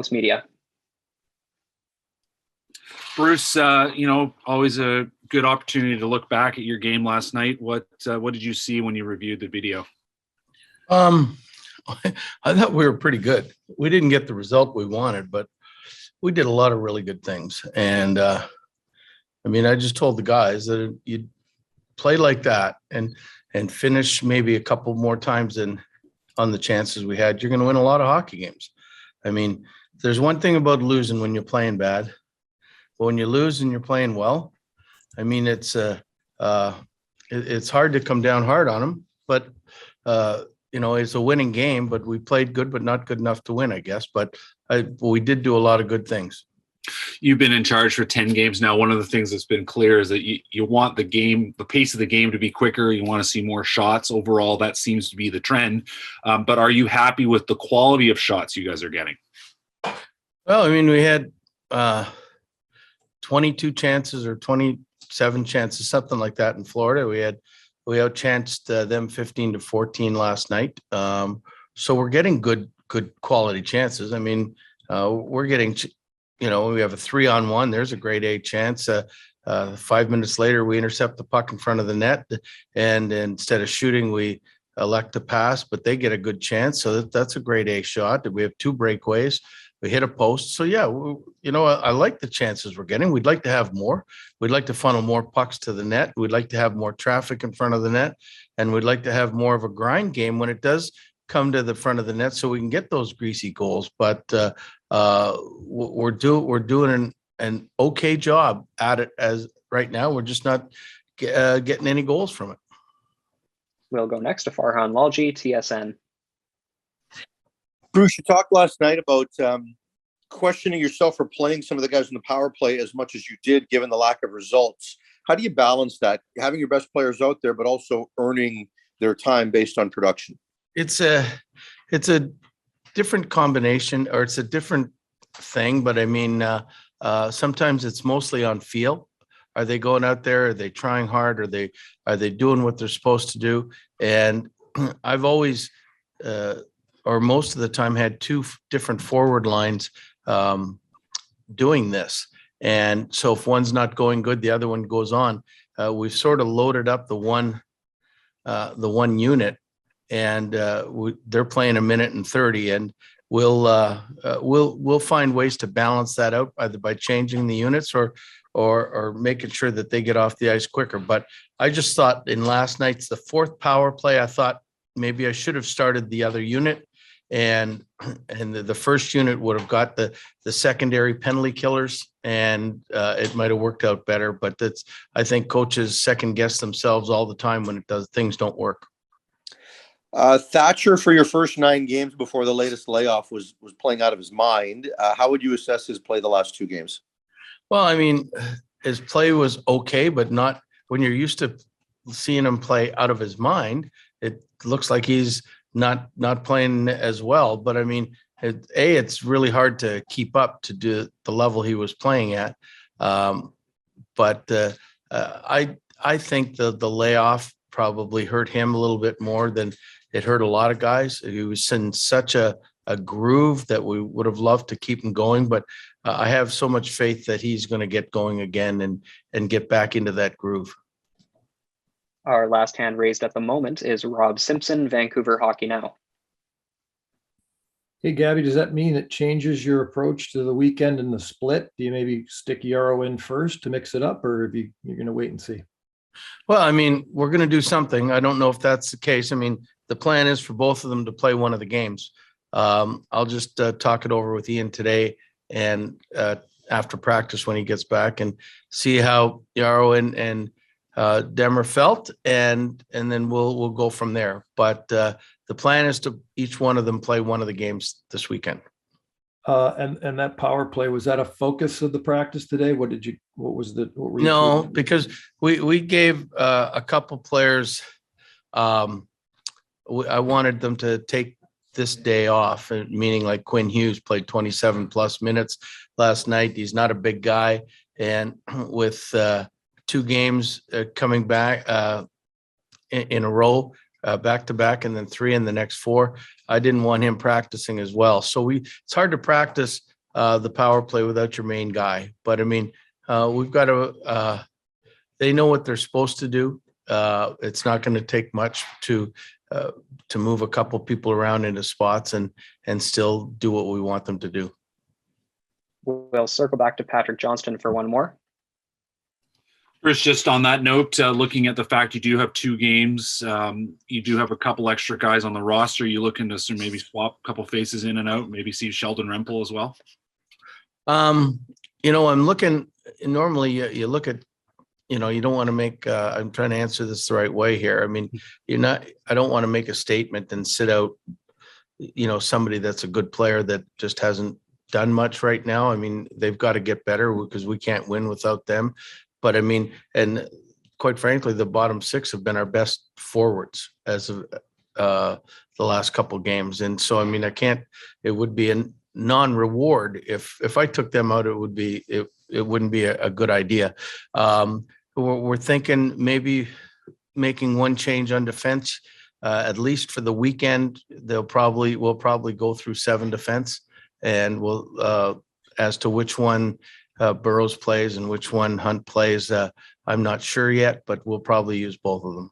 Sports Media. Bruce, always a good opportunity to look back at your game last night. What did you see when you reviewed the video? I thought we were pretty good. We didn't get the result we wanted, but we did a lot of really good things. And I just told the guys that you play like that and finish maybe a couple more times on the chances we had, you're going to win a lot of hockey games. I mean, there's one thing about losing when you're playing bad, but when you lose and you're playing well, I mean, it's hard to come down hard on them, but it's a winning game, but we played good, but not good enough to win, I guess. But we did do a lot of good things. You've been in charge for 10 games now. One of the things that's been clear is that you want the pace of the game to be quicker. You want to see more shots. Overall, that seems to be the trend. But are you happy with the quality of shots you guys are getting? Well, I mean, we had 22 chances or 27 chances, something like that in Florida. We outchanced them 15-14 last night. So we're getting good quality chances. I mean, we're getting, we have a 3-on-1. There's a grade A chance. 5 minutes later, we intercept the puck in front of the net, and instead of shooting, we elect to pass, but they get a good chance. So that's a grade A shot. We have 2 breakaways. We hit a post. So, yeah, I like the chances we're getting. We'd like to have more. We'd like to funnel more pucks to the net. We'd like to have more traffic in front of the net. And we'd like to have more of a grind game when it does come to the front of the net so we can get those greasy goals. But we're doing an okay job at it as right now. We're just not getting any goals from it. We'll go next to Farhan Lalji, TSN. Bruce, you talked last night about questioning yourself for playing some of the guys in the power play as much as you did, given the lack of results. How do you balance that, having your best players out there, but also earning their time based on production? It's a different combination, or it's a different thing. But I mean, sometimes it's mostly on feel. Are they going out there? Are they trying hard? Are they doing what they're supposed to do? And I've always, or most of the time, had 2 different forward lines doing this. And so if one's not going good, the other one goes on. We've sort of loaded up the one unit, and they're playing 1 minute and 30, and we'll find ways to balance that out, either by changing the units or making sure that they get off the ice quicker. But I just thought in last night's, the 4th power play, I thought maybe I should have started the other unit, and the first unit would have got the secondary penalty killers, and it might have worked out better. But I think coaches second guess themselves all the time when things don't work. Thatcher, for your first 9 games before the latest layoff, was playing out of his mind. How would you assess his play the last 2 games? Well, I mean, his play was okay, but not when you're used to seeing him play out of his mind. It looks like he's not playing as well. But I mean, it's really hard to keep up to do the level he was playing at. But I think the layoff probably hurt him a little bit more than it hurt a lot of guys. He was in such a groove that we would have loved to keep him going, but I have so much faith that he's going to get going again and get back into that groove. Our last hand raised at the moment is Rob Simpson, Vancouver Hockey Now. Hey, Gabby, does that mean it changes your approach to the weekend and the split? Do you maybe stick Yarrow in first to mix it up, or you're going to wait and see? Well, I mean, we're going to do something. I don't know if that's the case. I mean, the plan is for both of them to play one of the games. I'll just talk it over with Ian today and after practice when he gets back, and see how Yarrow and Demmer felt, and then we'll go from there. But the plan is to each one of them play one of the games this weekend. And that power play, was that a focus of the practice today? No, because we gave a couple players, I wanted them to take this day off, meaning like Quinn Hughes played 27 plus minutes last night. He's not a big guy. And with 2 games coming back in a row, back to back, and then 3 in the next 4, I didn't want him practicing as well. So it's hard to practice the power play without your main guy. But I mean, we've got to. They know what they're supposed to do. It's not going to take much to move a couple people around into spots and still do what we want them to do. We'll circle back to Patrick Johnston for one more. Chris, just on that note, looking at the fact you do have 2 games, you do have a couple extra guys on the roster. You looking to maybe swap a couple faces in and out, maybe see Sheldon Rempel as well? I'm looking, normally you look at, you don't want to make, I'm trying to answer this the right way here. I mean, I don't want to make a statement and sit out, somebody that's a good player that just hasn't done much right now. I mean, they've got to get better because we can't win without them. But I mean, and quite frankly, the bottom 6 have been our best forwards as of the last couple of games. And so, I mean, it would be a non-reward. If I took them out, it wouldn't be a good idea. We're thinking maybe making one change on defense, at least for the weekend. We'll probably go through 7 defense, and we'll, as to which one Burrows plays and which one Hunt plays, I'm not sure yet, but we'll probably use both of them.